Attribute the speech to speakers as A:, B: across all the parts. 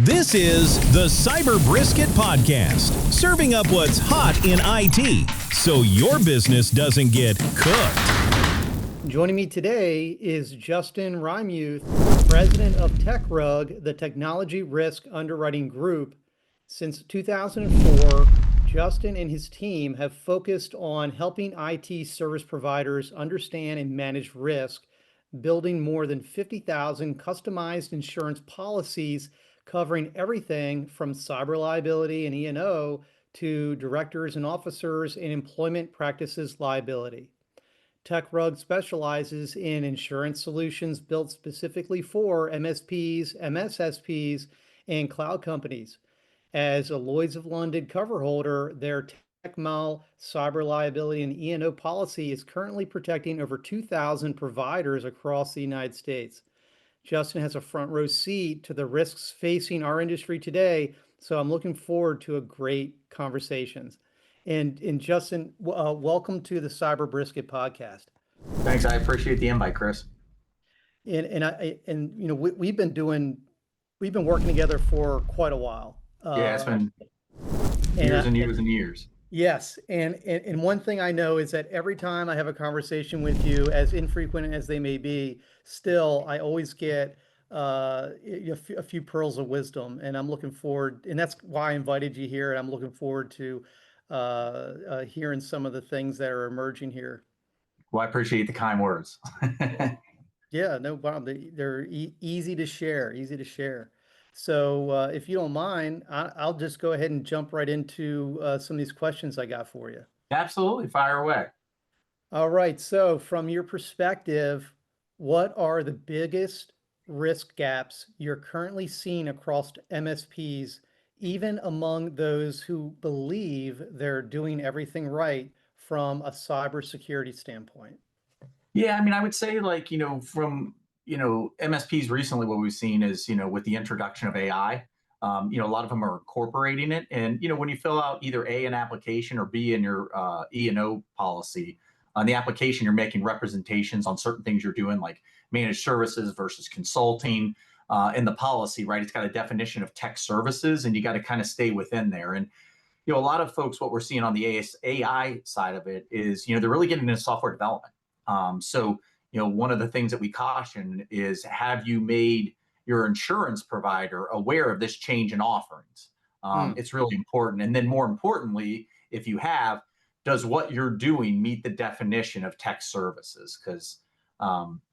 A: This is the Cyber Brisket Podcast, serving up what's hot in IT so your business doesn't get cooked.
B: Joining me today is Justin Rimeuth, president of TechRug, the Technology Risk Underwriting Group. Since 2004, Justin and his team have focused on helping IT service providers understand and manage risk, building more than 50,000 customized insurance policies covering everything from cyber liability and E&O to directors and officers and employment practices liability. TechRug specializes in insurance solutions built specifically for MSPs, MSSPs, and cloud companies. As a Lloyd's of London cover holder, their TechMal cyber liability and E&O policy is currently protecting over 2,000 providers across the United States. Justin has a front row seat to the risks facing our industry today, so I'm looking forward to a great conversations. And Justin, welcome to the Cyber Brisket Podcast.
C: Thanks, I appreciate the invite, Chris.
B: And you know we've been working together for quite a while.
C: Yeah, it's been years and years and years.
B: Yes, and one thing I know is that every time I have a conversation with you, as infrequent as they may be, still I always get a few pearls of wisdom, and I'm looking forward, and that's why I invited you here, and I'm looking forward to hearing some of the things that are emerging here.
C: Well, I appreciate the kind words.
B: Yeah, no problem. They're easy to share, easy to share. So if you don't mind, I'll just go ahead and jump right into some of these questions I got for you.
C: Absolutely, fire away.
B: All right. So from your perspective, what are the biggest risk gaps you're currently seeing across MSPs, even among those who believe they're doing everything right from a cybersecurity standpoint?
C: Yeah, I mean, I would say from MSPs recently, what we've seen is, with the introduction of AI, a lot of them are incorporating it. And, when you fill out either A, an application, or B, in your E&O policy, on the application, you're making representations on certain things you're doing, like managed services versus consulting. In the policy, right, it's got a definition of tech services, and you got to kind of stay within there. And, a lot of folks, what we're seeing on the AI side of it is, they're really getting into software development. So, one of the things that we caution is, have you made your insurance provider aware of this change in offerings? It's really important. And then more importantly, if you have, does what you're doing meet the definition of tech services? Because,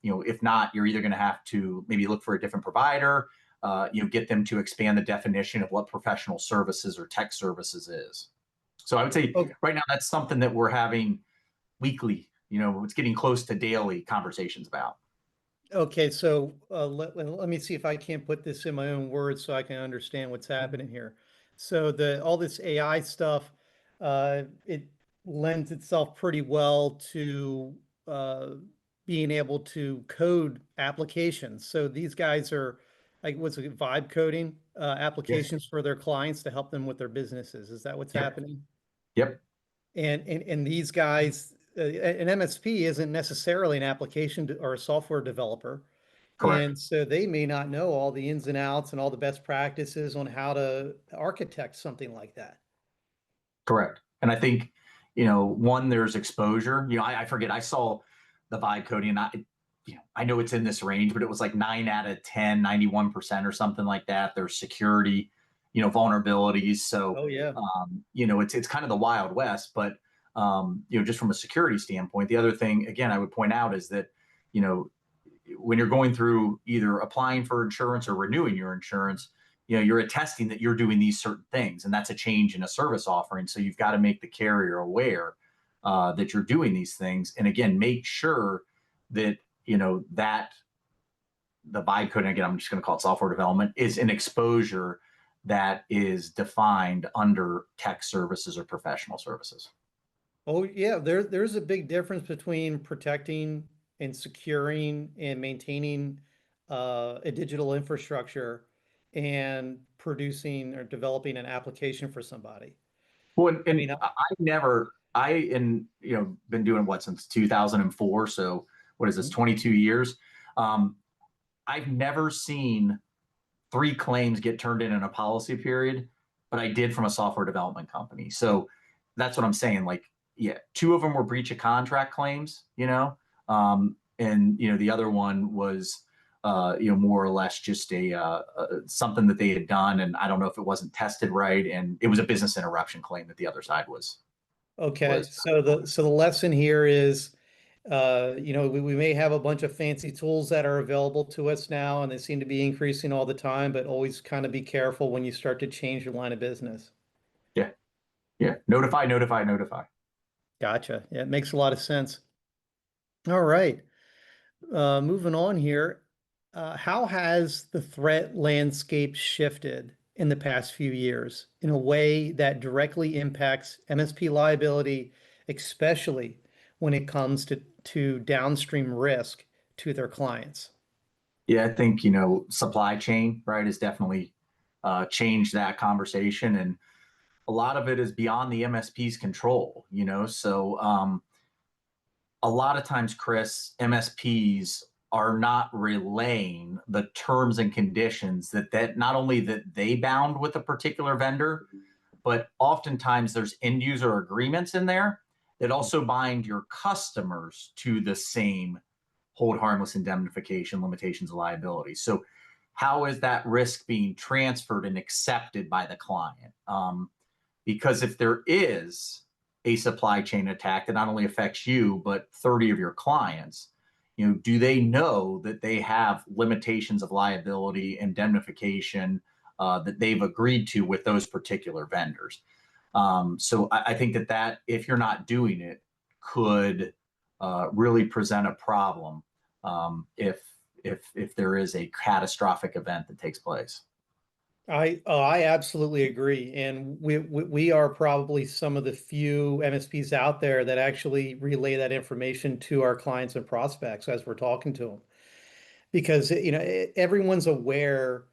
C: if not, you're either going to have to maybe look for a different provider, get them to expand the definition of what professional services or tech services is. So I would say right now, that's something that we're having weekly. It's getting close to daily conversations about.
B: Okay, so let me see if I can't put this in my own words so I can understand what's happening here. So all this AI stuff, it lends itself pretty well to being able to code applications. So these guys are like, what's it, vibe coding applications for their clients to help them with their businesses. Is that what's happening?
C: Yep.
B: And these guys, an MSP isn't necessarily an application or a software developer.
C: Correct.
B: And so they may not know all the ins and outs and all the best practices on how to architect something like that.
C: Correct. And I think, one, there's exposure. I forget, I saw the vibe coding, and I know it's in this range, but it was like 9 out of 10, 91% or something like that. There's security, vulnerabilities. So, it's kind of the Wild West, but, just from a security standpoint, the other thing, again, I would point out is that, when you're going through either applying for insurance or renewing your insurance, you're attesting that you're doing these certain things, and that's a change in a service offering. So you've got to make the carrier aware that you're doing these things. And again, make sure that, that the vibe coding, again, I'm just going to call it software development, is an exposure that is defined under tech services or professional services.
B: Oh yeah, there's a big difference between protecting and securing and maintaining a digital infrastructure and producing or developing an application for somebody.
C: Well, and been doing what since 2004. So what is this, 22 years? I've never seen 3 claims get turned in a policy period, but I did from a software development company. So that's what I'm saying. Like, yeah, 2 of them were breach of contract claims, and the other one was, more or less just a something that they had done, and I don't know if it wasn't tested right, and it was a business interruption claim that the other side was
B: Okay,
C: was.
B: so the lesson here is, we may have a bunch of fancy tools that are available to us now, and they seem to be increasing all the time, but always kind of be careful when you start to change your line of business.
C: Yeah, yeah. Notify, notify, notify.
B: Gotcha. Yeah, it makes a lot of sense. All right. Moving on here. How has the threat landscape shifted in the past few years in a way that directly impacts MSP liability, especially when it comes to downstream risk to their clients?
C: Yeah, I think supply chain, right, has definitely changed that conversation, and a lot of it is beyond the MSP's control. So a lot of times, Chris, MSPs are not relaying the terms and conditions that not only that they bound with a particular vendor, but oftentimes there's end user agreements in there that also bind your customers to the same hold harmless indemnification limitations of liability. So how is that risk being transferred and accepted by the client? Because if there is a supply chain attack that not only affects you, but 30 of your clients, do they know that they have limitations of liability, indemnification that they've agreed to with those particular vendors? So I think that if you're not doing it, could really present a problem if there is a catastrophic event that takes place.
B: I absolutely agree, and we are probably some of the few MSPs out there that actually relay that information to our clients and prospects as we're talking to them, because everyone's aware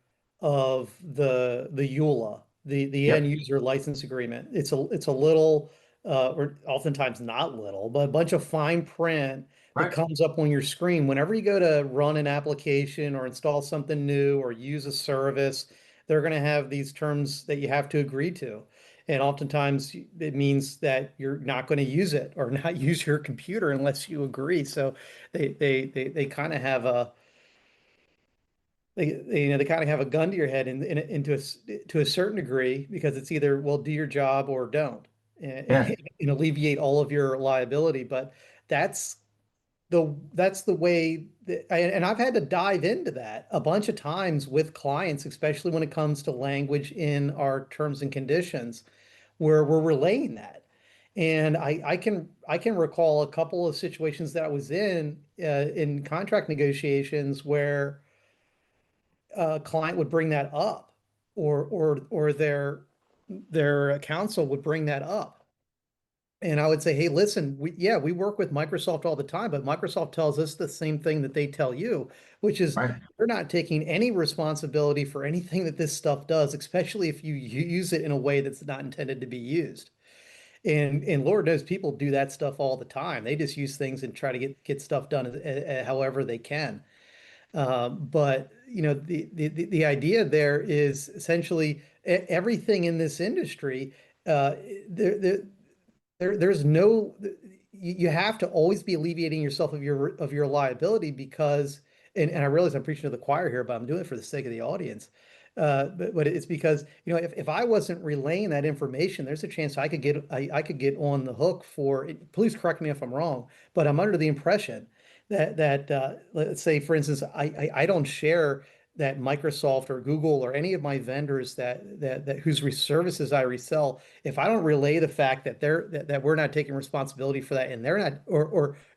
B: of the EULA, the end
C: Yep.
B: user license agreement. It's a little, or oftentimes not little, but a bunch of fine print that
C: Right.
B: comes up on your screen whenever you go to run an application or install something new or use a service. They're going to have these terms that you have to agree to. And oftentimes it means that you're not going to use it or not use your computer unless you agree. So they kind of have a they kind of have a gun to your head to a certain degree, because it's either, well, do your job or don't,
C: Yeah.
B: and alleviate all of your liability. But that's that's the way that, and I've had to dive into that a bunch of times with clients, especially when it comes to language in our terms and conditions, where we're relaying that. And I can recall a couple of situations that I was in contract negotiations where a client would bring that up, or their counsel would bring that up. And I would say, hey, listen, we work with Microsoft all the time, but Microsoft tells us the same thing that they tell you, which is
C: Right.
B: you're not taking any responsibility for anything that this stuff does, especially if you use it in a way that's not intended to be used. And Lord knows people do that stuff all the time. They just use things and try to get stuff done however they can. But the idea there is essentially everything in this industry. Uh, there, there's no, you have to always be alleviating yourself of your liability, because, and I realize I'm preaching to the choir here, but I'm doing it for the sake of the audience. But it's because, if I wasn't relaying that information, there's a chance I could get on the hook for, please correct me if I'm wrong, but I'm under the impression that let's say, for instance, I don't share that Microsoft or Google or any of my vendors that whose services I resell, if I don't relay the fact that that we're not taking responsibility for that, and they're not,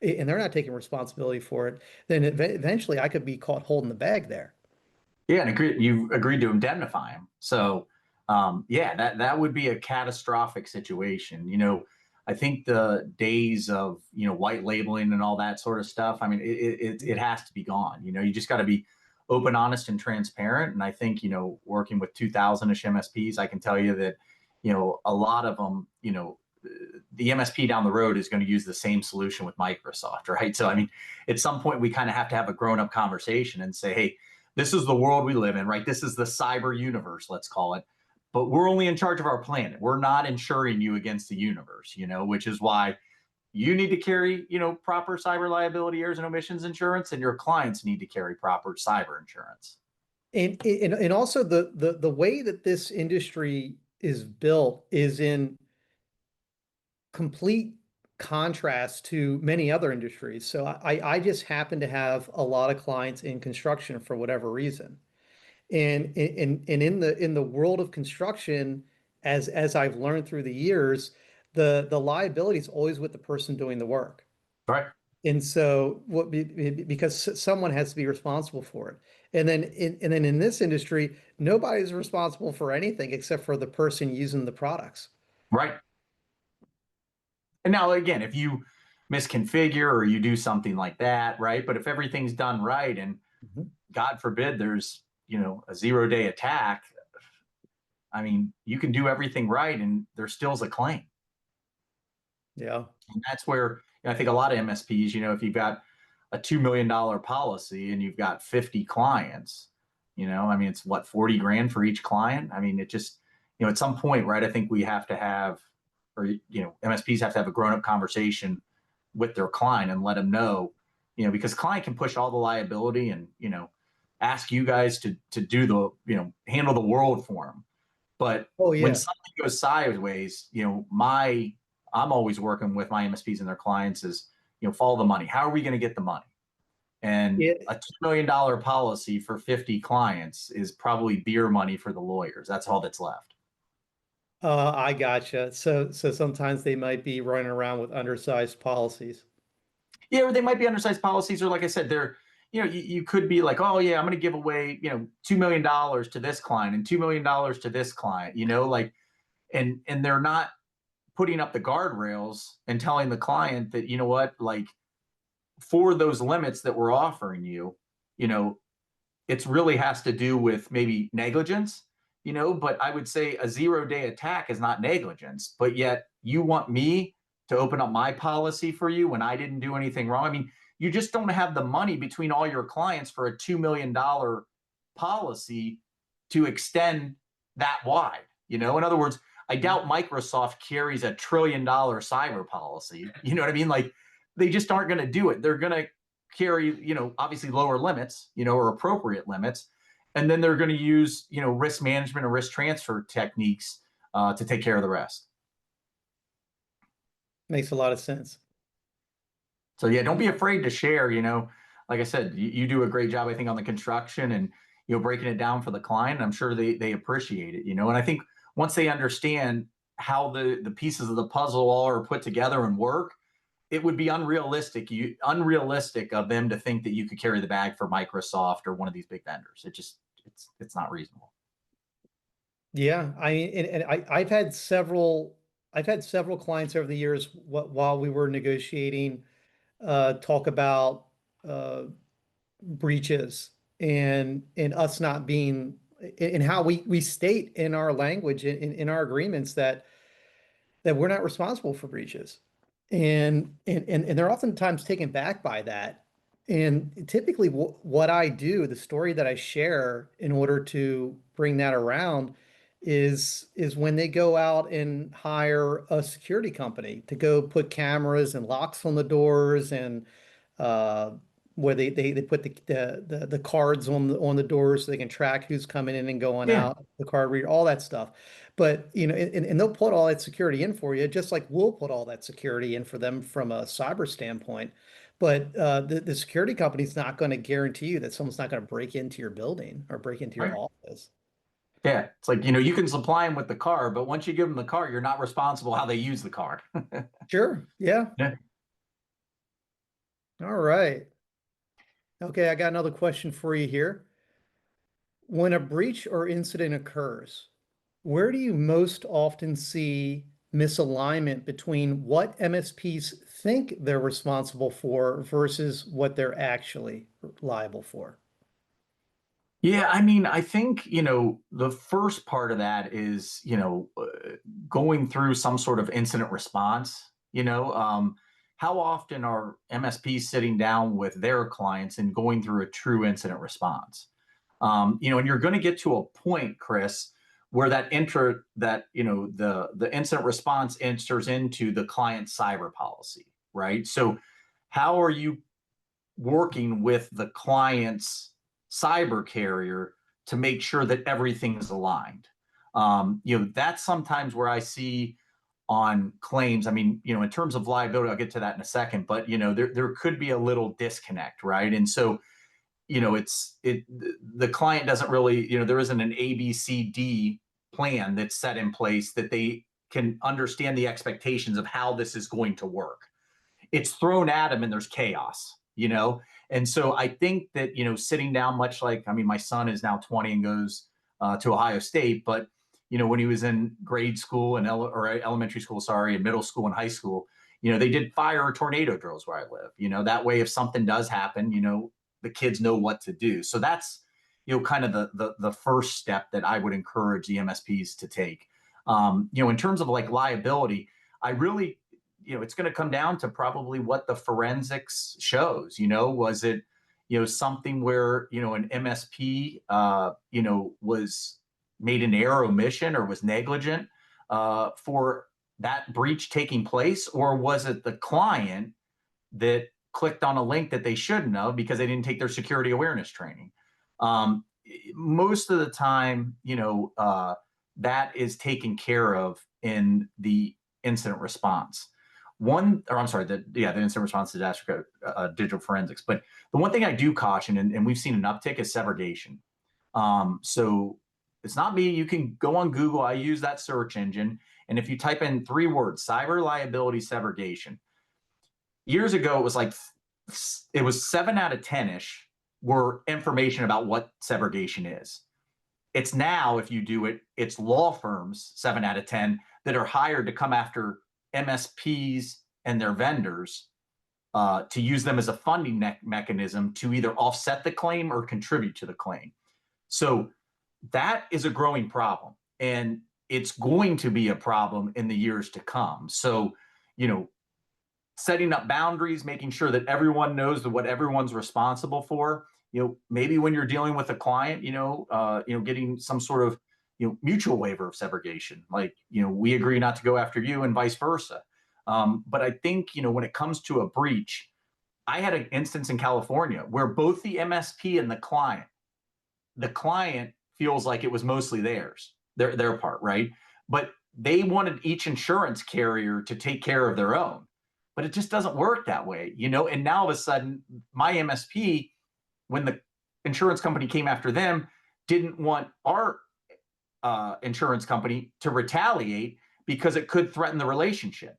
B: and they're not taking responsibility for it, then eventually I could be caught holding the bag there.
C: Yeah, and you agreed to indemnify him. So, yeah, that would be a catastrophic situation. I think the days of white labeling and all that sort of stuff. I mean, it has to be gone. You just got to be open, honest, and transparent. And I think working with 2,000-ish MSPs, I can tell you that a lot of them, the MSP down the road is going to use the same solution with Microsoft, right? So, I mean, at some point we kind of have to have a grown-up conversation and say, hey, this is the world we live in, right? This is the cyber universe, let's call it. But we're only in charge of our planet. We're not insuring you against the universe, which is why you need to carry, proper cyber liability, errors and omissions insurance, and your clients need to carry proper cyber insurance.
B: And also the way that this industry is built is in complete contrast to many other industries. So I just happen to have a lot of clients in construction for whatever reason. And in the world of construction, as I've learned through the years, the liability is always with the person doing the work.
C: Right.
B: And so because someone has to be responsible for it. And then in this industry, nobody's responsible for anything except for the person using the products.
C: Right. And now, again, if you misconfigure or you do something like that, right? But if everything's done right, and God forbid there's, a 0-day attack, I mean, you can do everything right and there still's a claim.
B: Yeah.
C: And that's where I think a lot of MSPs, if you've got a $2 million policy and you've got 50 clients, I mean, it's what, 40 grand for each client. I mean, it just, at some point, right, I think we have to have, or, MSPs have to have a grown up conversation with their client and let them know, because client can push all the liability and, ask you guys to do the, handle the world for them. But
B: Oh
C: when
B: yeah.
C: something goes sideways, I'm always working with my MSPs and their clients is, follow the money. How are we going to get the money? And
B: Yeah.
C: a $2 million policy for 50 clients is probably beer money for the lawyers. That's all that's left.
B: I gotcha. So sometimes they might be running around with undersized policies.
C: Yeah, or they might be undersized policies, or like I said, they're, you could be like, oh yeah, I'm going to give away, $2 million to this client and $2 million to this client, like, and they're not putting up the guardrails and telling the client that, what, like, for those limits that we're offering you, it's really has to do with maybe negligence, but I would say a 0-day attack is not negligence, but yet you want me to open up my policy for you when I didn't do anything wrong. I mean, you just don't have the money between all your clients for a $2 million policy to extend that wide. In other words, I doubt Microsoft carries $1 trillion cyber policy. You know what I mean? Like, they just aren't going to do it. They're going to carry, obviously lower limits, or appropriate limits. And then they're going to use, risk management or risk transfer techniques to take care of the rest.
B: Makes a lot of sense.
C: So yeah, don't be afraid to share, like I said, you do a great job, I think, on the construction and, breaking it down for the client. I'm sure they appreciate it, and I think once they understand how the pieces of the puzzle all are put together and work, it would be unrealistic of them to think that you could carry the bag for Microsoft or one of these big vendors. It's not reasonable.
B: Yeah, I mean, and I've had several clients over the years while we were negotiating talk about uh, breaches and us not being and how we state in our language in our agreements that we're not responsible for breaches. And they're oftentimes taken back by that. And typically what I do, the story that I share in order to bring that around is when they go out and hire a security company to go put cameras and locks on the doors and uh, where they put the cards on the doors so they can track who's coming in and going
C: Yeah,
B: out, the card reader, all that stuff. But and they'll put all that security in for you, just like we'll put all that security in for them from a cyber standpoint. But the security company's not going to guarantee you that someone's not going to break into your building or break into your
C: right.
B: office.
C: Yeah, it's like, you can supply them with the car, but once you give them the car, you're not responsible how they use the car.
B: Sure. Yeah.
C: Yeah.
B: All right. Okay, I got another question for you here. When a breach or incident occurs, where do you most often see misalignment between what MSPs think they're responsible for versus what they're actually liable for?
C: Yeah, I mean, I think, the first part of that is, going through some sort of incident response. How often are MSPs sitting down with their clients and going through a true incident response? And you're going to get to a point, Chris, where the incident response enters into the client cyber policy, right? So how are you working with the client's cyber carrier to make sure that everything's aligned? That's sometimes where I see on claims. I mean, in terms of liability, I'll get to that in a second, but there could be a little disconnect, right? And so the client doesn't really, there isn't an ABCD plan that's set in place that they can understand the expectations of how this is going to work. It's thrown at them and there's chaos, and so I think that sitting down, much like, I mean, my son is now 20 and goes to Ohio State, but when he was in grade school and elementary school, and middle school and high school, they did fire or tornado drills where I live. That way, if something does happen, the kids know what to do. So that's kind of the first step that I would encourage the MSPs to take. In terms of like liability, I really, it's going to come down to probably what the forensics shows. Was it something where an MSP was made an error, omission, or was negligent for that breach taking place, or was it the client that clicked on a link that they shouldn't have because they didn't take their security awareness training? Most of the time, that is taken care of in the incident response. The incident response to disaster digital forensics. But the one thing I do caution, and we've seen an uptick, is subrogation. So it's not me. You can go on Google. I use that search engine. And if you type in 3 words, cyber liability subrogation, years ago, it was 7 out of 10-ish were information about what subrogation is. It's now, if you do it, it's law firms, 7 out of 10, that are hired to come after MSPs and their vendors to use them as a funding mechanism to either offset the claim or contribute to the claim. So that is a growing problem, and it's going to be a problem in the years to come. So, setting up boundaries, making sure that everyone knows what everyone's responsible for. Maybe when you're dealing with a client, getting some sort of mutual waiver of subrogation, like we agree not to go after you and vice versa. But I think when it comes to a breach, I had an instance in California where both the MSP and the client feels like it was mostly their part, right? But they wanted each insurance carrier to take care of their own. But it just doesn't work that way, and now all of a sudden my MSP, when the insurance company came after them, didn't want our insurance company to retaliate because it could threaten the relationship.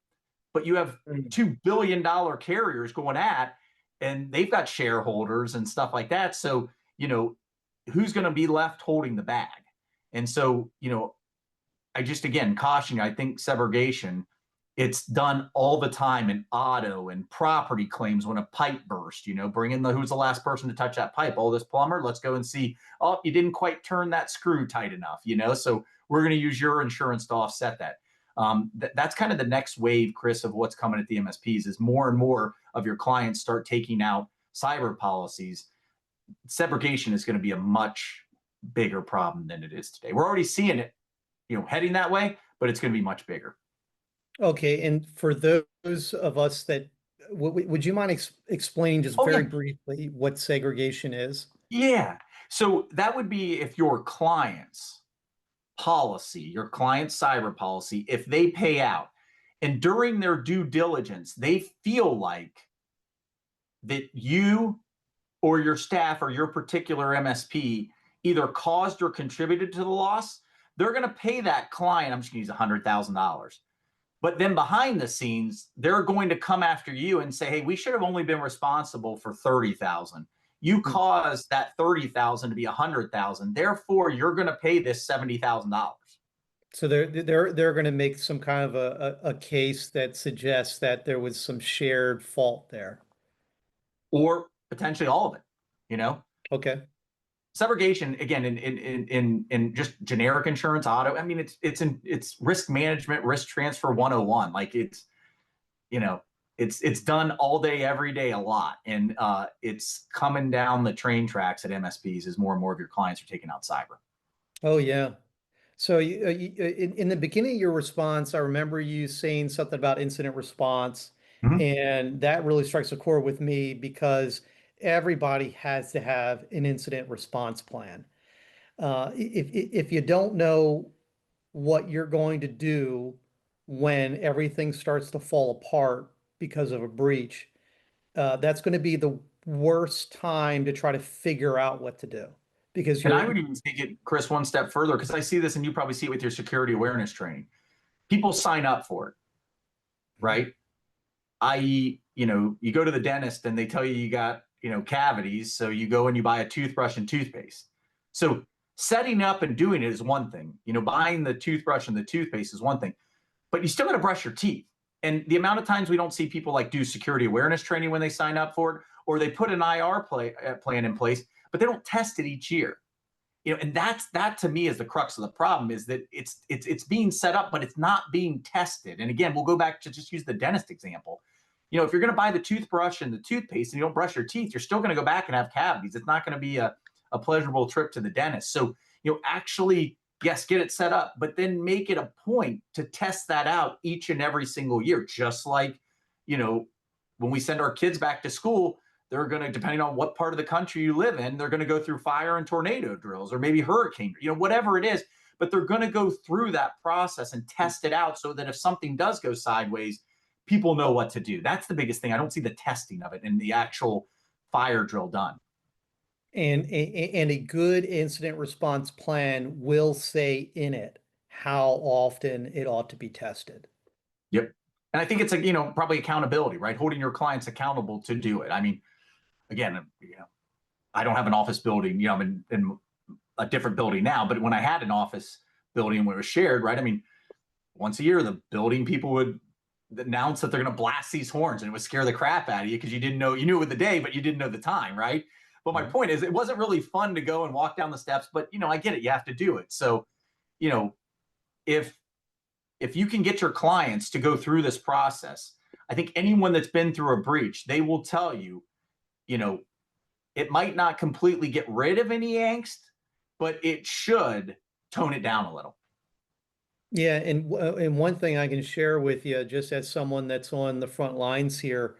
C: But you have $2 billion carriers going at, and they've got shareholders and stuff like that. So, who's going to be left holding the bag? And so, I just, again, caution you, I think subrogation, it's done all the time in auto and property claims when a pipe burst, bring in who's the last person to touch that pipe? Oh, this plumber, let's go and see. Oh, you didn't quite turn that screw tight enough, so we're going to use your insurance to offset that. That's kind of the next wave, Chris, of what's coming at the MSPs, is more and more of your clients start taking out cyber policies. Subrogation is going to be a much bigger problem than it is today. We're already seeing it, heading that way, but it's going to be much bigger.
B: Okay, and for those of us that, would you mind explaining just very briefly what segregation is?
C: Yeah. So that would be if your client's policy, your client's cyber policy, if they pay out and during their due diligence, they feel like that you or your staff or your particular MSP either caused or contributed to the loss, they're going to pay that client, I'm just going to use $100,000. But then behind the scenes, they're going to come after you and say, hey, we should have only been responsible for 30,000. You caused that 30,000 to be 100,000. Therefore, you're going to pay this $70,000.
B: So they're going to make some kind of a case that suggests that there was some shared fault there,
C: or potentially all of it.
B: Okay.
C: Subrogation, again, in just generic insurance, auto. I mean, it's risk management, risk transfer 101. Like it's it's done all day, every day, a lot, and it's coming down the train tracks at MSPs as more and more of your clients are taking out cyber.
B: Oh, yeah. So in the beginning of your response, I remember you saying something about incident response,
C: Mhm.
B: and that really strikes a chord with me because everybody has to have an incident response plan. If you don't know what you're going to do when everything starts to fall apart because of a breach, that's going to be the worst time to try to figure out what to do because
C: And I would even take it, Chris, one step further, because I see this, and you probably see it with your security awareness training. People sign up for it, right? I.e., you go to the dentist and they tell you got, cavities. So you go and you buy a toothbrush and toothpaste. So setting up and doing it is one thing. Buying the toothbrush and the toothpaste is one thing, but you still got to brush your teeth. And the amount of times we don't see people like do security awareness training when they sign up for it, or they put an plan in place, but they don't test it each year. And that to me is the crux of the problem, is that it's being set up, but it's not being tested. And again, we'll go back to just use the dentist example. If you're going to buy the toothbrush and the toothpaste and you don't brush your teeth, you're still going to go back and have cavities. It's not going to be a pleasurable trip to the dentist. So, actually, yes, get it set up, but then make it a point to test that out each and every single year. Just like, when we send our kids back to school, they're going to, depending on what part of the country you live in, they're going to go through fire and tornado drills, or maybe hurricane, whatever it is. But they're going to go through that process and test it out so that if something does go sideways, people know what to do. That's the biggest thing. I don't see the testing of it and the actual fire drill done.
B: and a good incident response plan will say in it how often it ought to be tested.
C: Yep. And I think it's probably accountability, right? Holding your clients accountable to do it. I mean, again, I don't have an office building, I'm in a different building now, but when I had an office building where it was shared, right? I mean, once a year, the building people would announce that they're going to blast these horns, and it would scare the crap out of you because you didn't know, you knew it the day, but you didn't know the time, right? But my point is, it wasn't really fun to go and walk down the steps, but I get it. You have to do it. So, you know, if you can get your clients to go through this process, I think anyone that's been through a breach, they will tell you, you know, it might not completely get rid of any angst, but it should tone it down a little.
B: Yeah, and one thing I can share with you, just as someone that's on the front lines here,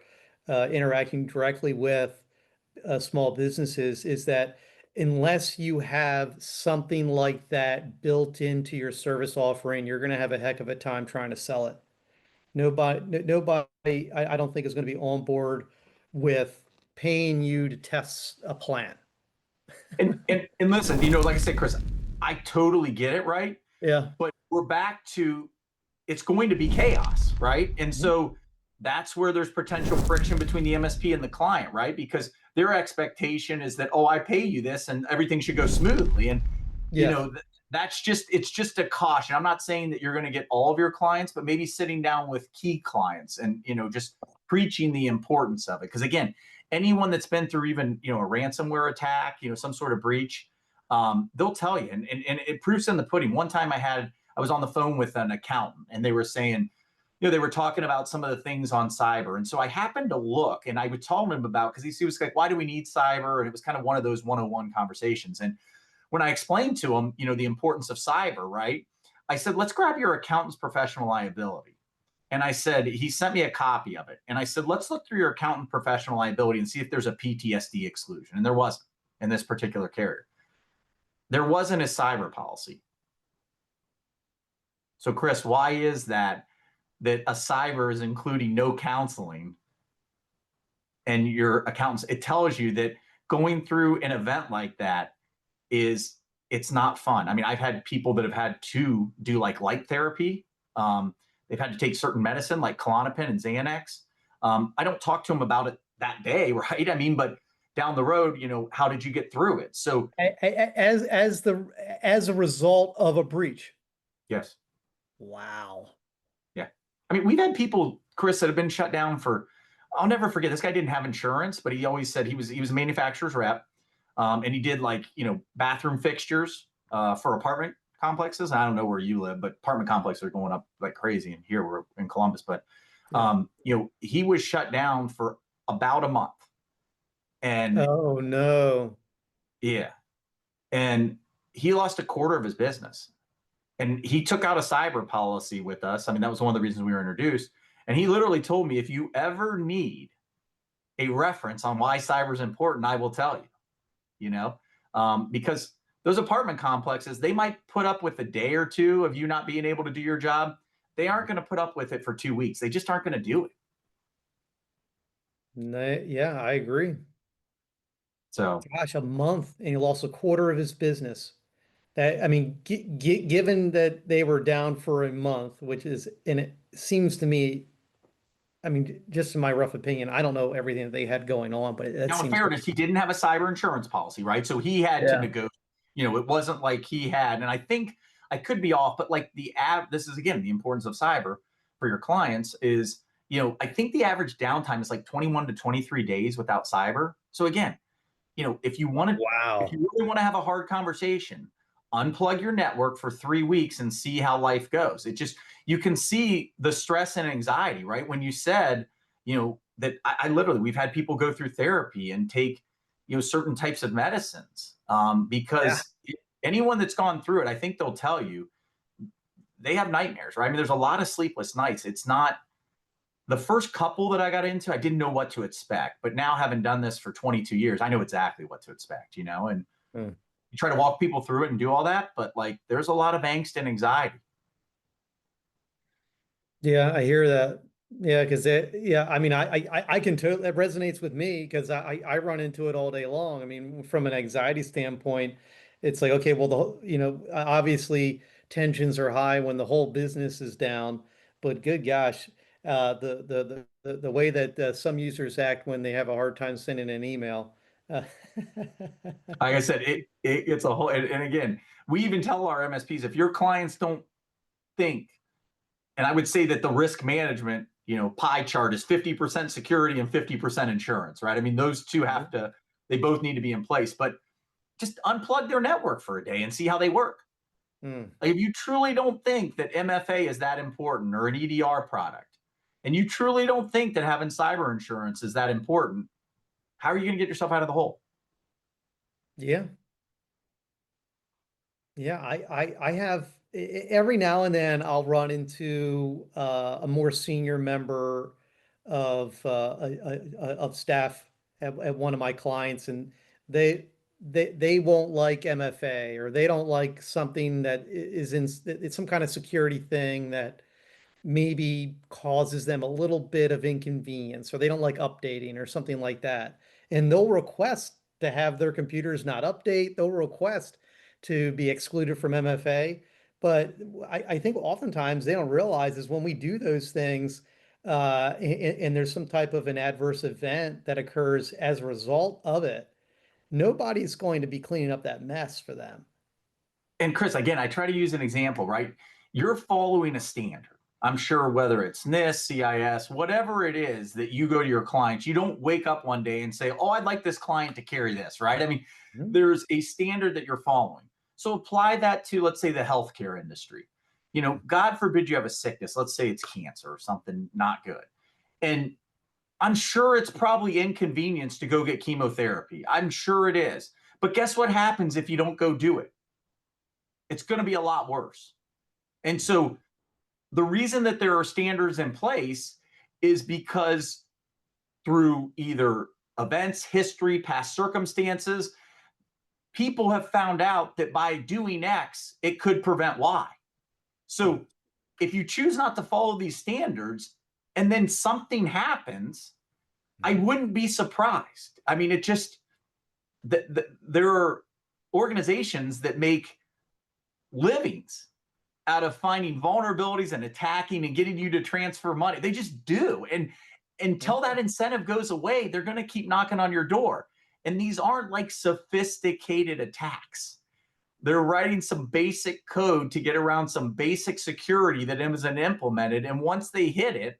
B: interacting directly with small businesses, is that unless you have something like that built into your service offering, you're going to have a heck of a time trying to sell it. Nobody, I don't think is going to be on board with paying you to test a plan.
C: And listen, like I said, Chris, I totally get it, right?
B: Yeah.
C: But we're back to, it's going to be chaos, right? And
B: Mhm.
C: so that's where there's potential friction between the MSP and the client, right? Because their expectation is that, oh, I pay you this and everything should go smoothly. And
B: Yes.
C: it's just a caution. I'm not saying that you're going to get all of your clients, but maybe sitting down with key clients and just preaching the importance of it. Because again, anyone that's been through even a ransomware attack, some sort of breach, they'll tell you, and it proofs in the pudding. One time I was on the phone with an accountant, and they were saying, they were talking about some of the things on cyber. And so I happened to look, and I would tell him about, because he was like, why do we need cyber? And it was kind of one of those 101 conversations. And when I explained to him, the importance of cyber, right? I said, let's grab your accountant's professional liability. And I said, he sent me a copy of it. And I said, let's look through your accountant professional liability and see if there's a PTSD exclusion. And there wasn't in this particular carrier. There wasn't a cyber policy. So, Chris, why is that a cyber is including no counseling and your accountants? It tells you that going through an event like that it's not fun. I mean, I've had people that have had to do like light therapy. They've had to take certain medicine like Klonopin and Xanax. I don't talk to them about it that day, right? I mean, but down the road, how did you get through it? So
B: As a result of a breach.
C: yes.
B: Wow.
C: Yeah. I mean, we've had people, Chris, that have been shut down for, I'll never forget, this guy didn't have insurance, but he always said he was a manufacturer's rep. And he did like, bathroom fixtures for apartment complexes. I don't know where you live, but apartment complexes are going up like crazy. And here we're in Columbus, but
B: Yeah.
C: He was shut down for about a month. And
B: Oh no.
C: yeah, and he lost a quarter of his business. And he took out a cyber policy with us. I mean, that was one of the reasons we were introduced. And he literally told me, if you ever need a reference on why cyber is important, I will tell you, because those apartment complexes, they might put up with a day or two of you not being able to do your job. They aren't going to put up with it for 2 weeks. They just aren't going to do it.
B: Yeah, I agree.
C: So
B: Gosh, a month and he lost a quarter of his business. That, I mean, given that they were down for a month, which is, and it seems to me, I mean, just in my rough opinion, I don't know everything that they had going on, but that
C: now, in
B: seems
C: fairness, he didn't have a cyber insurance policy, right? So he had to
B: yeah.
C: negotiate. It wasn't like he had, and I think I could be off, but like this is again the importance of cyber for your clients is, I think the average downtime is like 21 to 23 days without cyber. So again, if
B: Wow.
C: you really want to have a hard conversation, unplug your network for 3 weeks and see how life goes. You can see the stress and anxiety, right? When you said, that I literally, we've had people go through therapy and take, certain types of medicines,
B: Yeah.
C: because anyone that's gone through it, I think they'll tell you they have nightmares, right? I mean, there's a lot of sleepless nights. It's not the first couple that I got into, I didn't know what to expect. But now, having done this for 22 years, I know exactly what to expect, and
B: Hmm.
C: you try to walk people through it and do all that. But like, there's a lot of angst and anxiety.
B: Yeah, I hear that. Yeah, because yeah, I mean, I can totally, that resonates with me because I run into it all day long. I mean, from an anxiety standpoint, it's like, okay, well, obviously tensions are high when the whole business is down, but good gosh, the way that some users act when they have a hard time sending an email. Uh,
C: Like I said, it's a whole, and again, we even tell our MSPs, if your clients don't think, and I would say that the risk management, pie chart is 50% security and 50% insurance, right? I mean, those two they both need to be in place, but just unplug their network for a day and see how they work.
B: hmm.
C: Like, if you truly don't think that MFA is that important, or an EDR product, and you truly don't think that having cyber insurance is that important, how are you going to get yourself out of the hole?
B: Yeah. Yeah, I have every now and then I'll run into a more senior member of staff at one of my clients, and they won't like MFA, or they don't like something that is in it's some kind of security thing that maybe causes them a little bit of inconvenience, or they don't like updating or something like that. And they'll request to have their computers not update. They'll request to be excluded from MFA. But I think oftentimes they don't realize is when we do those things, and there's some type of an adverse event that occurs as a result of it, nobody's going to be cleaning up that mess for them.
C: And Chris, again, I try to use an example, right? You're following a standard. I'm sure whether it's NIST, CIS, whatever it is that you go to your clients, you don't wake up one day and say, oh, I'd like this client to carry this, right? I mean,
B: Mhm.
C: there's a standard that you're following. So apply that to, let's say, the healthcare industry. God forbid you have a sickness. Let's say it's cancer or something not good. And I'm sure it's probably inconvenience to go get chemotherapy. I'm sure it is. But guess what happens if you don't go do it? It's going to be a lot worse. And so the reason that there are standards in place is because through either events, history, past circumstances, people have found out that by doing X, it could prevent Y. So if you choose not to follow these standards and then something happens, I wouldn't be surprised. I mean, there are organizations that make livings out of finding vulnerabilities and attacking and getting you to transfer money. They just do. And until that incentive goes away, they're going to keep knocking on your door. And these aren't like sophisticated attacks. They're writing some basic code to get around some basic security that isn't implemented. And once they hit it,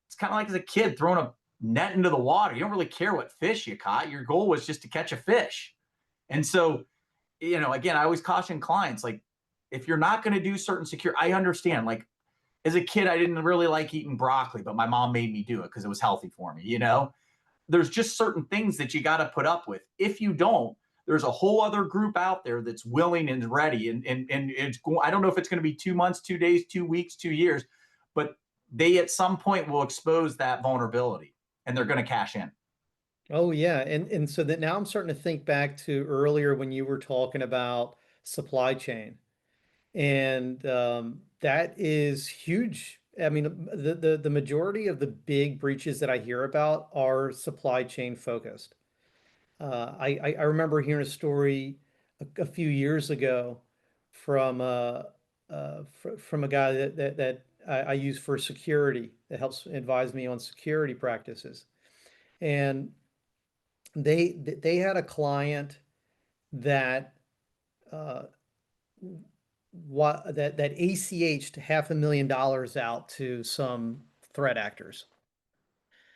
C: it's kind of like as a kid throwing a net into the water. You don't really care what fish you caught. Your goal was just to catch a fish. And so, again, I always caution clients, like, if you're not going to do certain secure, I understand, like, as a kid, I didn't really like eating broccoli, but my mom made me do it because it was healthy for me, you know? There's just certain things that you got to put up with. If you don't, there's a whole other group out there that's willing and ready. And I don't know if it's going to be 2 months, 2 days, 2 weeks, 2 years, but they at some point will expose that vulnerability and they're going to cash in.
B: Oh yeah, and so that now I'm starting to think back to earlier when you were talking about supply chain, and that is huge. I mean, the majority of the big breaches that I hear about are supply chain focused. I remember hearing a story a few years ago from from a guy that I use for security that helps advise me on security practices, and they had a client that uh, that ACH'd $500,000 out to some threat actors.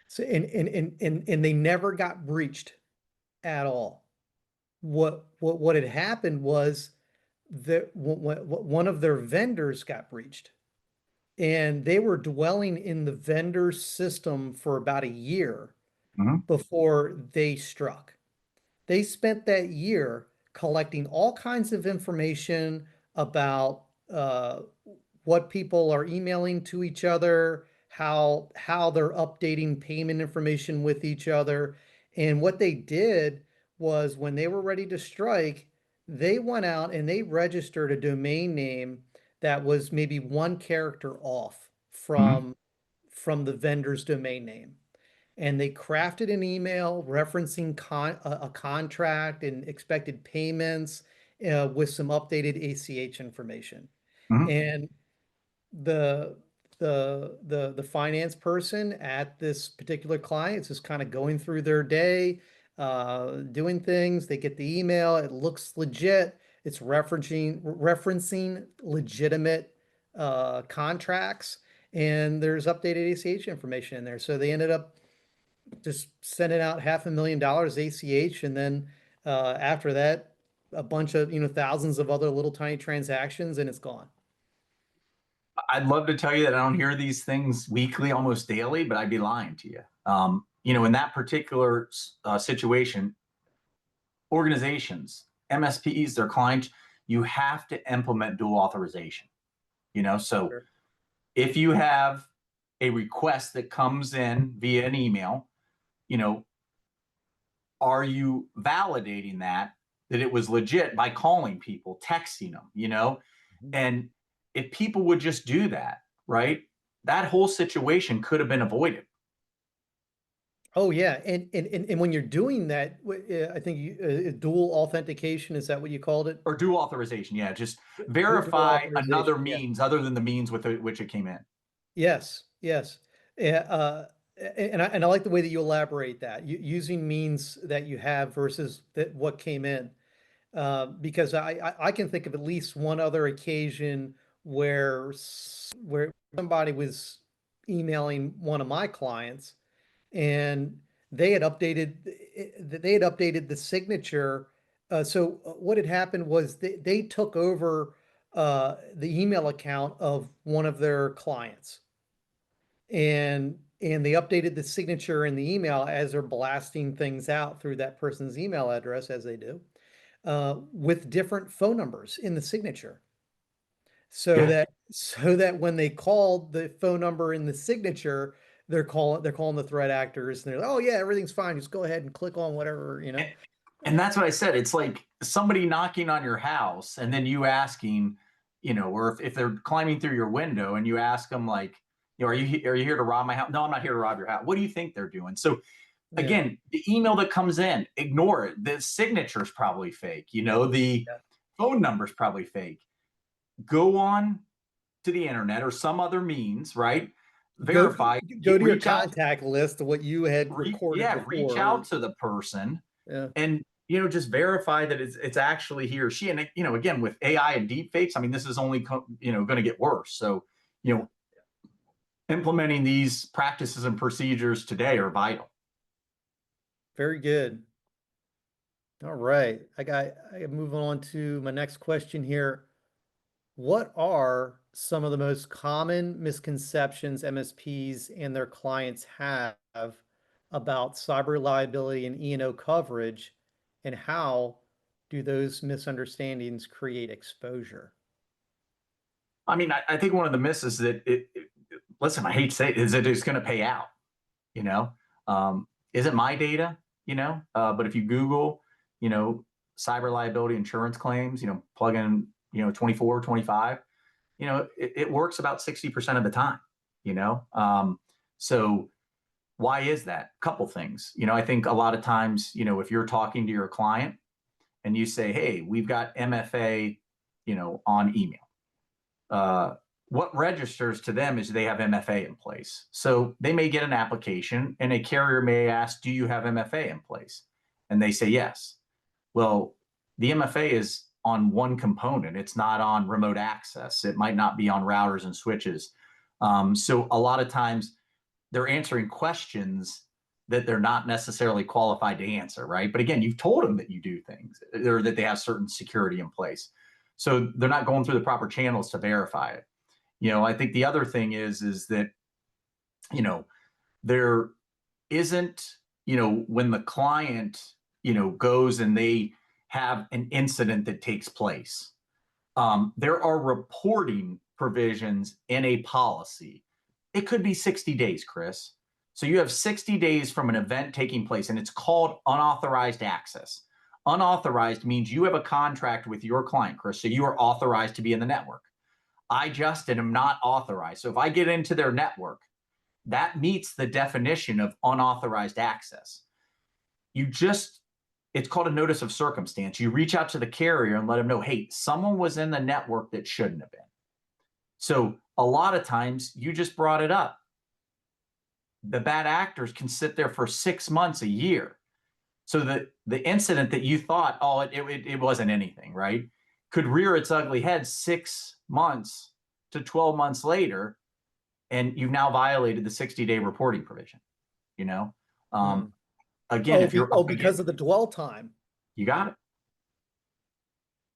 B: So and they never got breached at all. What had happened was that one of their vendors got breached, and they were dwelling in the vendor's system for about a year
C: Mhm.
B: before they struck. They spent that year collecting all kinds of information about what people are emailing to each other, how they're updating payment information with each other. And what they did was when they were ready to strike, they went out and they registered a domain name that was maybe one character off
C: Mhm.
B: from the vendor's domain name, and they crafted an email referencing a contract and expected payments with some updated ACH information.
C: Mhm.
B: And the the finance person at this particular client is just kind of going through their day, doing things. They get the email. It looks legit. It's referencing legitimate contracts, and there's updated ACH information in there. So they ended up just sending out $500,000 ACH, and then after that, a bunch of thousands of other little tiny transactions, and it's gone.
C: I'd love to tell you that I don't hear these things weekly, almost daily, but I'd be lying to you. In that particular situation, organizations, MSPs, their clients, you have to implement dual authorization. So
B: Sure.
C: if you have a request that comes in via an email, you know, are you validating that it was legit by calling people, texting them?
B: Mhm.
C: And if people would just do that, right, that whole situation could have been avoided.
B: Oh yeah, and when you're doing that, I think dual authentication, is that what you called it?
C: Or dual authorization, yeah, just
B: Dual
C: verify another
B: authorization, yeah.
C: means other than the means with which it came in.
B: Yes, yes. Yeah, and I like the way that you elaborate that, using means that you have versus what came in. Because I can think of at least one other occasion where somebody was emailing one of my clients, and they had updated the signature. So what had happened was they took over the email account of one of their clients, and they updated the signature in the email as they're blasting things out through that person's email address, as they do, with different phone numbers in the signature,
C: Yeah.
B: so that when they called the phone number in the signature, they're calling the threat actors, and they're like, oh yeah, everything's fine, just go ahead and click on whatever.
C: And that's what I said. It's like somebody knocking on your house and then you asking, or if they're climbing through your window and you ask them like, are you here to rob my house? No, I'm not here to rob your house. What do you think they're doing? So
B: Yeah,
C: again, the email that comes in, ignore it. The signature's probably fake. The
B: yeah.
C: phone number's probably fake. Go on to the internet or some other means, right?
B: Go
C: Verify,
B: go to your
C: reach out,
B: contact list of what you had recorded
C: reach
B: before.
C: out to the person
B: Yeah,
C: and just verify that it's actually he or she. And again, with AI and deep fakes, I mean, this is only going to get worse. So you know implementing these practices and procedures today are vital.
B: very good. All right, I got moving on to my next question here. What are some of the most common misconceptions MSPs and their clients have about cyber liability and E&O coverage, and how do those misunderstandings create exposure?
C: I mean, I think one of the misses that listen, I hate to say it, is that it's going to pay out. You know, isn't my data. But if you Google, cyber liability insurance claims, plug in, 24, 25, it works about 60% of the time. So why is that? Couple things. I think a lot of times, if you're talking to your client and you say, hey, we've got MFA, on email. What registers to them is they have MFA in place. So they may get an application and a carrier may ask, do you have MFA in place? And they say yes. Well, the MFA is on one component. It's not on remote access. It might not be on routers and switches. So a lot of times they're answering questions that they're not necessarily qualified to answer, right? But again, you've told them that you do things or that they have certain security in place. So they're not going through the proper channels to verify it. I think the other thing is that, there isn't, when the client, goes and they have an incident that takes place, there are reporting provisions in a policy. It could be 60 days, Chris. So you have 60 days from an event taking place, and it's called unauthorized access. Unauthorized means you have a contract with your client, Chris, so you are authorized to be in the network. I, Justin, am not authorized. So if I get into their network, that meets the definition of unauthorized access. It's called a notice of circumstance. You reach out to the carrier and let them know, hey, someone was in the network that shouldn't have been. So a lot of times you just brought it up. The bad actors can sit there for 6 months, a year. So the incident that you thought, oh, it wasn't anything, right, could rear its ugly head 6 months to 12 months later, and you've now violated the 60-day reporting provision. Again, if you're
B: because of the dwell time.
C: You got it.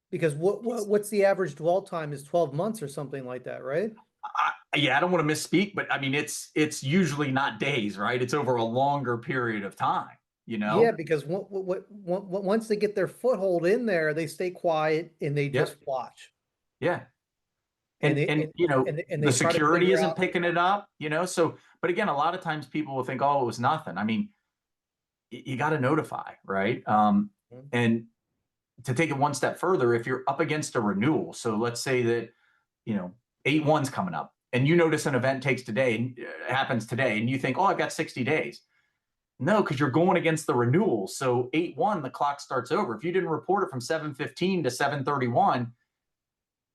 B: Because what's the average dwell time is 12 months or something like that, right?
C: I don't want to misspeak, but I mean, it's usually not days, right? It's over a longer period of time.
B: Yeah, because once they get their foothold in there, they stay quiet and they just watch.
C: Yeah.
B: And
C: the security isn't picking it up, so, but again, a lot of times people will think, oh, it was nothing. I mean, you got to notify, right? And to take it one step further, if you're up against a renewal, so let's say that, 8/1's coming up and you notice an event happens today and you think, oh, I've got 60 days. No, because you're going against the renewal. So 8/1, the clock starts over. If you didn't report it from 7/15 to 7/31,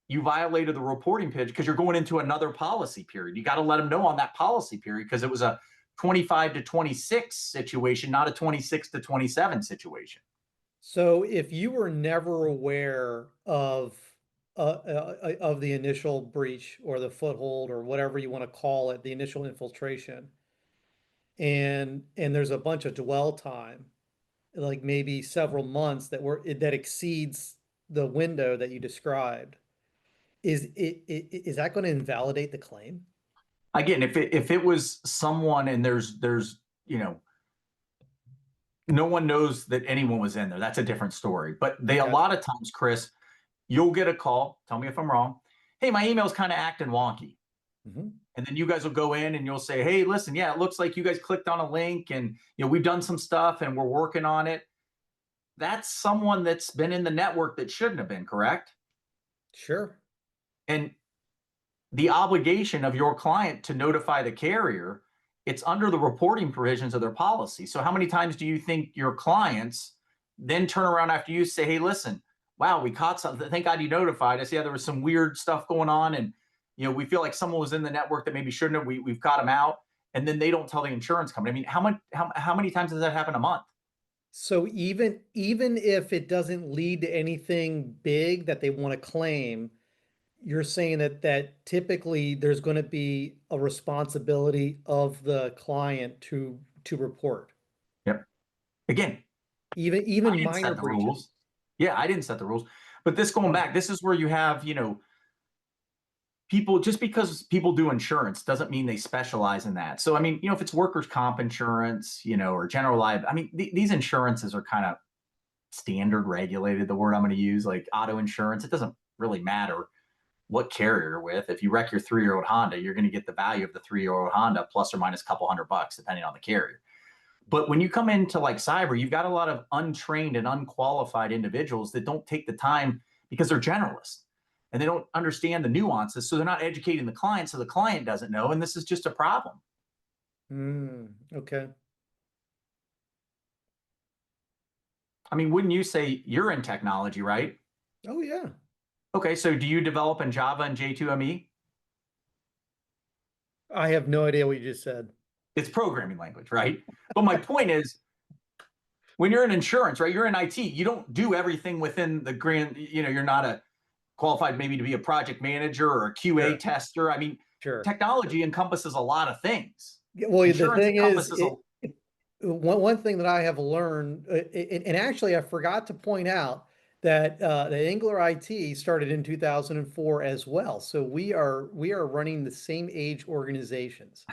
C: you violated the reporting period because you're going into another policy period. You got to let them know on that policy period because it was a 25 to 26 situation, not a 26 to 27 situation.
B: So if you were never aware of the initial breach or the foothold or whatever you want to call it, the initial infiltration, and there's a bunch of dwell time, like maybe several months that exceeds the window that you described, is that going to invalidate the claim?
C: Again, if it was someone and there's no one knows that anyone was in there, that's a different story. But a lot of times, Chris, you'll get a call, tell me if I'm wrong, hey, my email's kind of acting wonky. And then you guys will go in and you'll say, hey, listen, yeah, it looks like you guys clicked on a link and we've done some stuff and we're working on it. That's someone that's been in the network that shouldn't have been, correct?
B: Sure.
C: And the obligation of your client to notify the carrier, it's under the reporting provisions of their policy. So how many times do you think your clients then turn around after you say, hey, listen, wow, we caught something. Thank God you notified us. Yeah, there was some weird stuff going on. And, we feel like someone was in the network that maybe shouldn't have. We've got them out. And then they don't tell the insurance company. I mean, how many times does that happen a month?
B: So even if it doesn't lead to anything big that they want to claim, you're saying that typically there's going to be a responsibility of the client to report.
C: Yep. Again,
B: even minor breaches.
C: Rules. Yeah, I didn't set the rules. But this going back, this is where you have, people, just because people do insurance doesn't mean they specialize in that. So, I mean, if it's workers' comp insurance, or general liability, I mean, these insurances are kind of standard regulated, the word I'm going to use, like auto insurance. It doesn't really matter what carrier you're with. If you wreck your 3-year-old Honda, you're going to get the value of the 3-year-old Honda plus or minus a couple $100, depending on the carrier. But when you come into like cyber, you've got a lot of untrained and unqualified individuals that don't take the time because they're generalists and they don't understand the nuances. So they're not educating the client. So the client doesn't know. And this is just a problem.
B: Okay.
C: I mean, wouldn't you say you're in technology, right?
B: Oh, yeah.
C: Okay. So do you develop in Java and J2ME?
B: I have no idea what you just said.
C: It's programming language, right? But my point is, when you're in insurance, right, you're in IT, you don't do everything within the grand, you're not a qualified maybe to be a project manager or a QA tester. I mean,
B: Sure.
C: technology encompasses a lot of things.
B: Well,
C: Insurance
B: the thing is,
C: encompasses
B: one thing that I have learned, and actually I forgot to point out that the Engler IT started in 2004 as well. So we are running the same age organizations.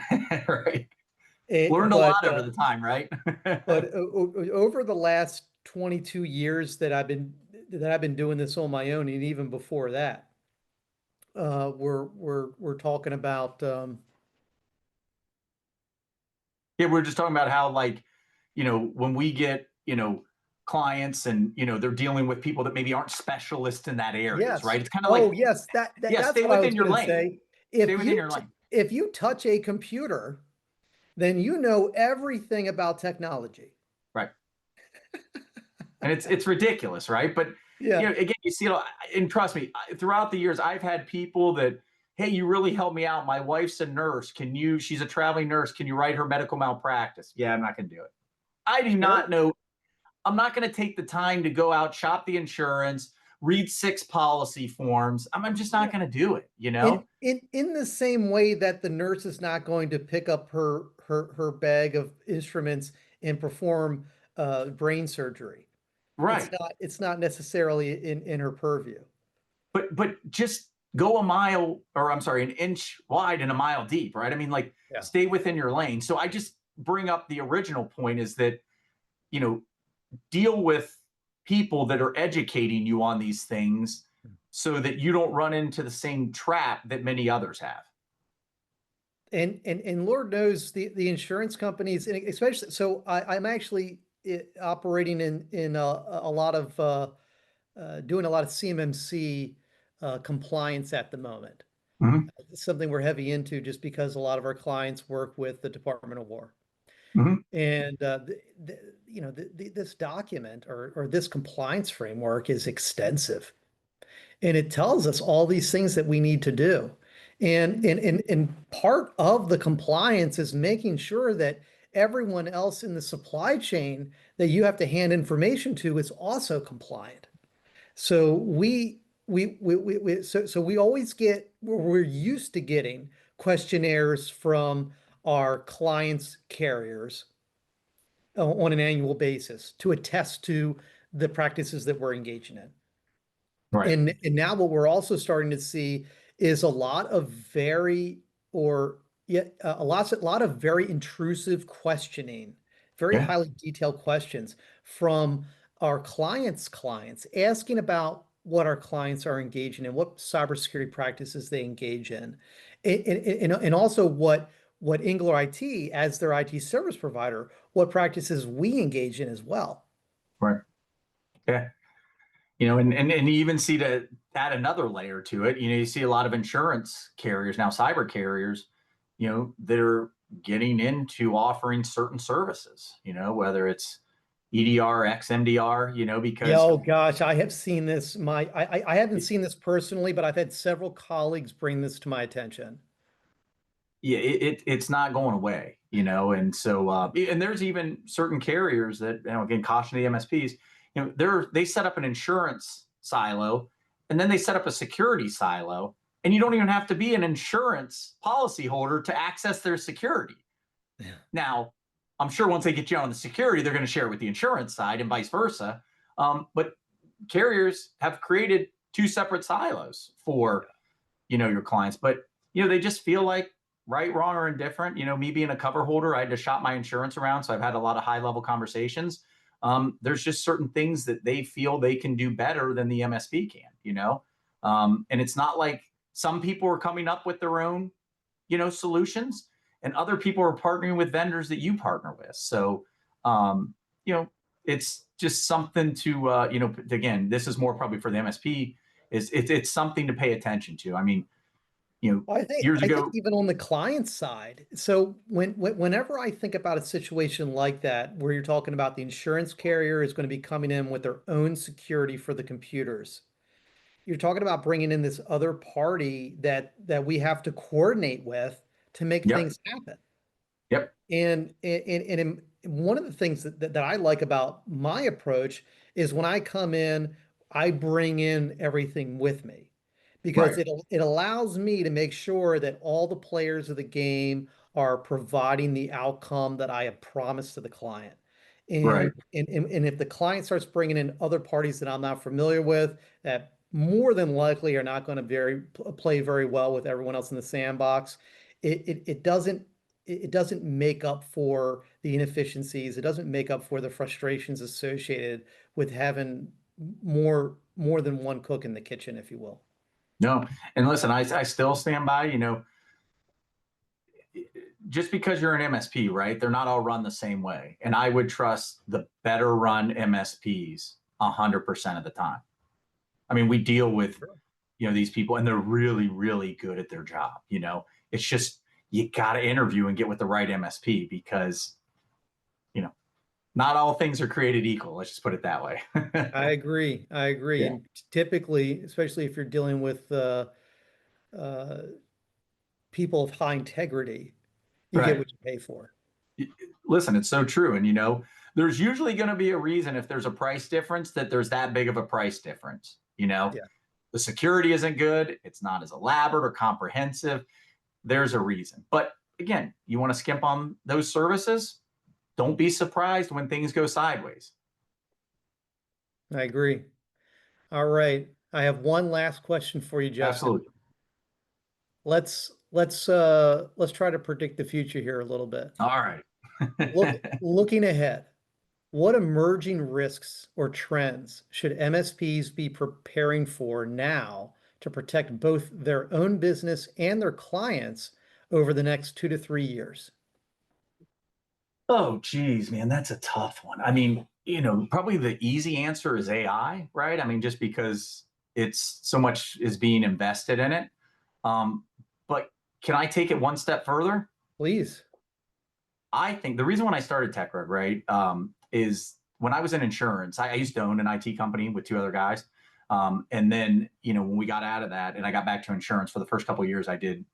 C: right. Learned a lot over the time, right?
B: But over the last 22 years that I've been doing this on my own, and even before that, we're talking about
C: Yeah, we're just talking about how, like, when we get, clients and, they're dealing with people that maybe aren't specialists in that areas, right?
B: yes.
C: It's kind of
B: Oh,
C: like,
B: yes,
C: yeah,
B: that's
C: stay
B: what I
C: within
B: was
C: your
B: going to
C: lane.
B: say.
C: Stay within your lane.
B: If you touch a computer, then you know everything about technology.
C: Right. And it's ridiculous, right? But
B: Yeah.
C: again, you see, and trust me, throughout the years, I've had people that, hey, you really helped me out. My wife's a nurse. She's a traveling nurse. Can you write her medical malpractice? Yeah, I'm not going to do it. I do not know. I'm not going to take the time to go out, shop the insurance, read 6 policy forms. I'm just not going to do it,
B: In the same way that the nurse is not going to pick up her bag of instruments and perform brain surgery.
C: Right.
B: It's not necessarily in her purview.
C: But just go a mile, or I'm sorry, an inch wide and a mile deep, right? I mean, like,
B: Yeah.
C: stay within your lane. So I just bring up the original point is that, deal with people that are educating you on these things so that you don't run into the same trap that many others have.
B: And Lord knows the insurance companies, and especially, so I'm actually operating in a lot of doing a lot of CMMC compliance at the moment.
C: Mm-hmm.
B: It's something we're heavy into just because a lot of our clients work with the Department of War.
C: Mm-hmm.
B: And this document or this compliance framework is extensive, and it tells us all these things that we need to do. And part of the compliance is making sure that everyone else in the supply chain that you have to hand information to is also compliant. So we always we're used to getting questionnaires from our clients' carriers on an annual basis to attest to the practices that we're engaging in.
C: Right.
B: And now what we're also starting to see is a lot of very or yeah, a lot of very intrusive questioning, very
C: Yeah.
B: highly detailed questions from our clients asking about what our clients are engaging in, what cybersecurity practices they engage in, and also what Engler IT, as their IT service provider, what practices we engage in as well.
C: Right. Yeah. And you even see, to add another layer to it, you see a lot of insurance carriers now, cyber carriers, that are getting into offering certain services, whether it's EDR, XMDR,
B: Yeah,
C: because
B: oh gosh, I have seen this. I haven't seen this personally, but I've had several colleagues bring this to my attention.
C: yeah, it's not going away, and so and there's even certain carriers that, again, caution to the MSPs, they set up an insurance silo, and then they set up a security silo, and you don't even have to be an insurance policyholder to access their security.
B: Yeah.
C: Now, I'm sure once they get you on the security, they're going to share it with the insurance side and vice versa. But carriers have created 2 separate silos for your clients, but, they just feel like right, wrong, or indifferent. Me being a cover holder, I had to shop my insurance around. So I've had a lot of high level conversations. There's just certain things that they feel they can do better than the MSP can. And it's not like some people are coming up with their own, solutions, and other people are partnering with vendors that you partner with. So, it's just something to, again, this is more probably for the MSP, it's something to pay attention to. I mean,
B: Well,
C: years
B: I think
C: ago.
B: even on the client side. So whenever I think about a situation like that, where you're talking about the insurance carrier is going to be coming in with their own security for the computers, you're talking about bringing in this other party that we have to coordinate with to make
C: Yep.
B: things happen.
C: Yep.
B: And one of the things that I like about my approach is when I come in, I bring in everything with me because
C: Right.
B: it allows me to make sure that all the players of the game are providing the outcome that I have promised to the client.
C: Right.
B: And if the client starts bringing in other parties that I'm not familiar with, that more than likely are not going to play very well with everyone else in the sandbox, it doesn't make up for the inefficiencies. It doesn't make up for the frustrations associated with having more than one cook in the kitchen, if you will.
C: No. And listen, I still stand by, just because you're an MSP, right? They're not all run the same way. And I would trust the better run MSPs 100% of the time. I mean, we deal with, these people, and they're really, really good at their job. It's just, you got to interview and get with the right MSP because, not all things are created equal. Let's just put it that way.
B: I agree. I agree.
C: Yeah.
B: And typically, especially if you're dealing with uh, people of high integrity, you get
C: Right.
B: what you pay for.
C: Listen, it's so true. And, there's usually going to be a reason if there's a price difference that there's that big of a price difference.
B: Yeah,
C: The security isn't good. It's not as elaborate or comprehensive. There's a reason. But again, you want to skimp on those services? Don't be surprised when things go sideways.
B: I agree. All right. I have one last question for you, Justin.
C: Absolutely.
B: Let's try to predict the future here a little bit.
C: All right.
B: Looking ahead, what emerging risks or trends should MSPs be preparing for now to protect both their own business and their clients over the next 2 to 3 years?
C: Oh, geez, man, that's a tough one. I mean, probably the easy answer is AI, right? I mean, just because it's so much is being invested in it. Um, but can I take it one step further?
B: Please.
C: I think the reason when I started TechRug, right, is when I was in insurance, I used to own an IT company with two other guys. And then, when we got out of that and I got back to insurance for the first couple of years, I did,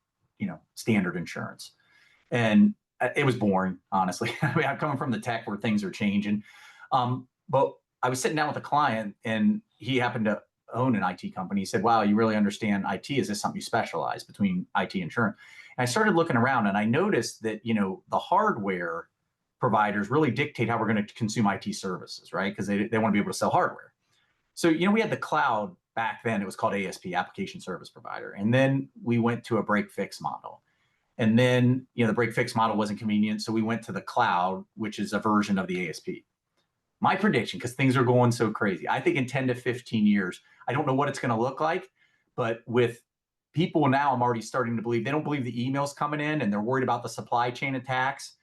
C: standard insurance. And it was boring, honestly. I mean, I'm coming from the tech where things are changing. But I was sitting down with a client and he happened to own an IT company. He said, "Wow, you really understand IT. Is this something you specialize between IT and insurance?" And I started looking around and I noticed that, the hardware providers really dictate how we're going to consume IT services, right? Because they want to be able to sell hardware. So, we had the cloud back then. It was called ASP, Application Service Provider. And then we went to a break fix model. And then, the break fix model wasn't convenient. So we went to the cloud, which is a version of the ASP. My prediction, because things are going so crazy, I think in 10 to 15 years, I don't know what it's going to look like, but with people now, I'm already starting to believe they don't believe the emails coming in and they're worried about the supply chain attacks.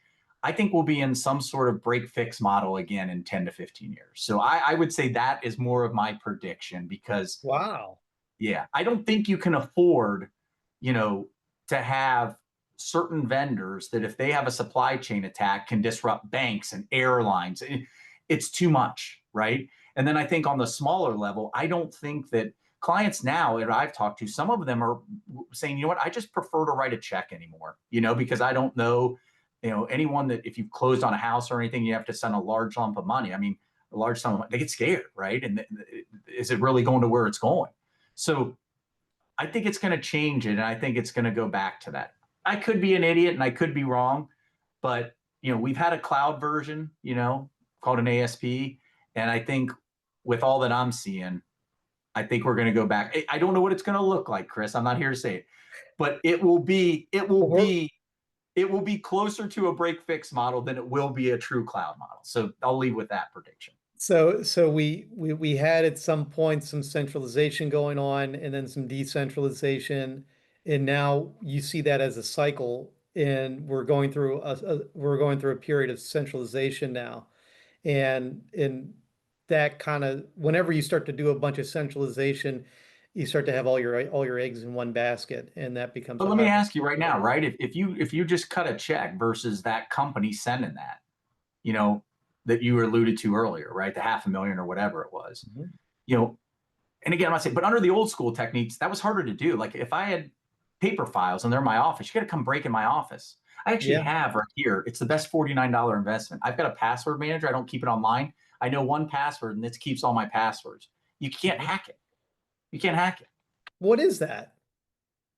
C: I think we'll be in some sort of break fix model again in 10 to 15 years. So I would say that is more of my prediction because,
B: Wow.
C: yeah, I don't think you can afford, to have certain vendors that if they have a supply chain attack can disrupt banks and airlines. It's too much, right? And then I think on the smaller level, I don't think that clients now that I've talked to, some of them are saying, you know what, I just prefer to write a check anymore, because I don't know, anyone that if you've closed on a house or anything, you have to send a large lump of money. I mean, a large sum of money, they get scared, right? And is it really going to where it's going? So I think it's going to change it. And I think it's going to go back to that. I could be an idiot and I could be wrong, but we've had a cloud version, called an ASP. And I think with all that I'm seeing, I think we're going to go back. I don't know what it's going to look like, Chris. I'm not here to say it, but it will be closer to a break fix model than it will be a true cloud model. So I'll leave with that prediction.
B: So we had at some point some centralization going on and then some decentralization, and now you see that as a cycle, and we're going through a period of centralization now, and that kind of whenever you start to do a bunch of centralization, you start to have all your eggs in one basket, and that becomes
C: But
B: a
C: let me
B: hard one.
C: ask you right now, right? If you just cut a check versus that company sending that, you know, that you alluded to earlier, right? The 500,000 or whatever it was,
B: Mhm.
C: you know, and again, I'm not saying, but under the old school techniques, that was harder to do. Like if I had paper files and they're in my office, you got to come break in my office. I actually
B: Yeah.
C: have right here. It's the best $49 investment. I've got a password manager. I don't keep it online. I know one password and this keeps all my passwords. You can't
B: Mhm.
C: hack it. You can't hack it.
B: What is that?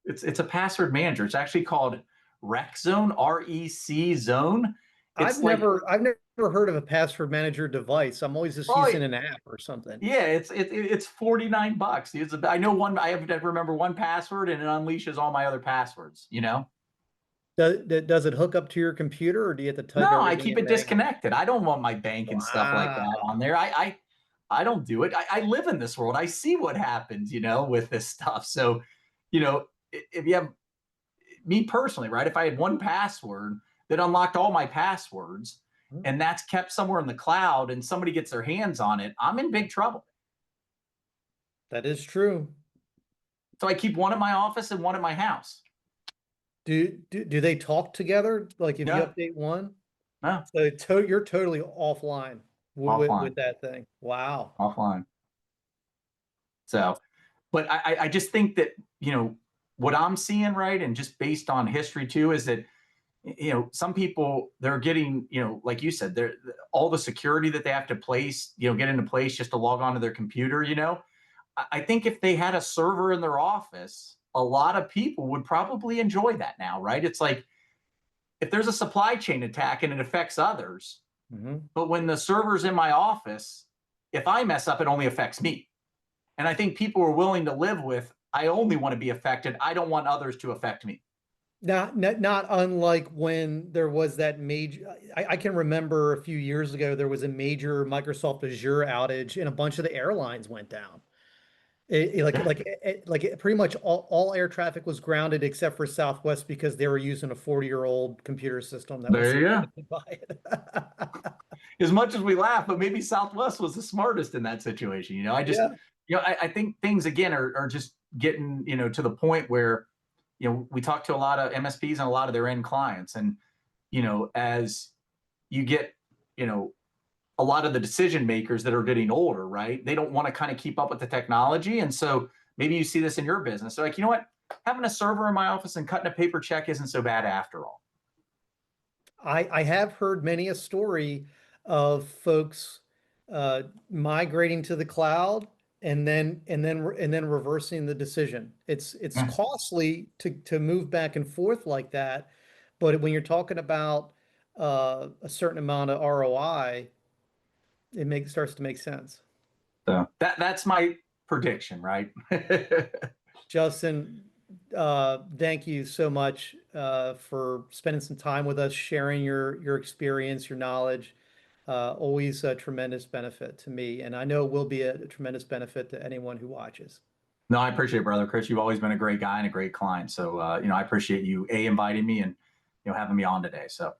C: It's a password manager. It's actually called Reczone, REC Zone.
B: I've
C: It's like,
B: never I've never heard of a password manager device. I'm always just
C: well,
B: using an app or something.
C: yeah, it's $49. I know one. I have to remember one password, and it unleashes all my other passwords.
B: Does it hook up to your computer or do you have to type
C: No, I
B: everything
C: keep
B: in
C: it
B: manually?
C: disconnected. I don't want my bank and stuff like that
B: Wow.
C: on there. I don't do it. I live in this world. I see what happens, with this stuff. So, if you have me personally, right? If I had one password that unlocked all my passwords
B: Hmm.
C: and that's kept somewhere in the cloud and somebody gets their hands on it, I'm in big trouble.
B: That is true.
C: So I keep one at my office and one at my house.
B: Do they talk together? Like if you
C: Yeah,
B: update one,
C: no,
B: so you're totally offline with
C: offline,
B: that thing. Wow.
C: offline. So, but I just think that, what I'm seeing, right, and just based on history too, is that, some people, they're getting, like you said, they're all the security that they have to place, get into place just to log onto their computer. I think if they had a server in their office, a lot of people would probably enjoy that now, right? It's like if there's a supply chain attack and it affects others,
B: Hmm.
C: but when the server's in my office, if I mess up, it only affects me. And I think people are willing to live with, I only want to be affected. I don't want others to affect me.
B: Not unlike when there was that major, I can remember a few years ago, there was a major Microsoft Azure outage and a bunch of the airlines went down.
C: Yeah.
B: Pretty much all air traffic was grounded except for Southwest because they were using a 40-year-old computer system that was
C: There you go.
B: supported by it.
C: As much as we laugh, but maybe Southwest was the smartest in that situation.
B: Yeah.
C: I think things again are just getting, to the point where, we talk to a lot of MSPs and a lot of their end clients. And, as you get, a lot of the decision makers that are getting older, right? They don't want to kind of keep up with the technology. And so maybe you see this in your business. They're like, you know what? Having a server in my office and cutting a paper check isn't so bad after all.
B: I have heard many a story of folks migrating to the cloud and then reversing the decision. It's
C: Yeah.
B: costly to move back and forth like that, but when you're talking about a certain amount of ROI, starts to make sense.
C: So that's my prediction, right?
B: Justin, thank you so much for spending some time with us, sharing your experience, your knowledge. Always a tremendous benefit to me, and I know will be a tremendous benefit to anyone who watches.
C: No, I appreciate it, brother. Chris, you've always been a great guy and a great client. So, I appreciate you inviting me and, having me on today. So.